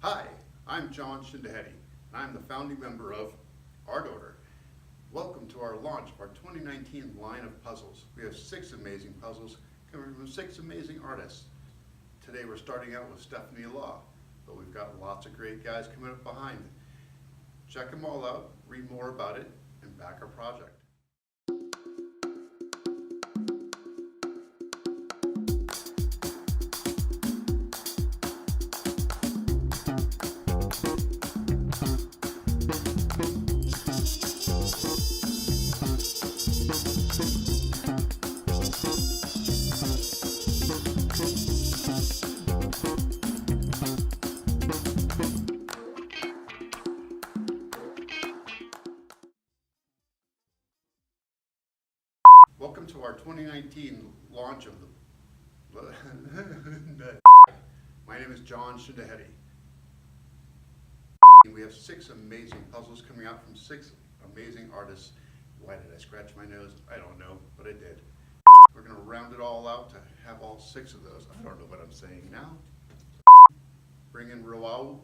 Hi, I'm John Shindahedi, and I'm the founding member of ArtOrder. Welcome to our launch of our 2019 line of puzzles. We have 6 amazing puzzles coming from 6 amazing artists. Today we're starting out with Stephanie Law, but we've got lots of great guys coming up behind. Check them all out, read more about it, and back our project. Welcome to our 2019 launch of the... My name is John Shindahedi. We have 6 amazing puzzles coming out from 6 amazing artists. Why did I scratch my nose? I don't know, but I did. We're going to round it all out to have all 6 of those. I don't know what I'm saying now. Bring in Raul.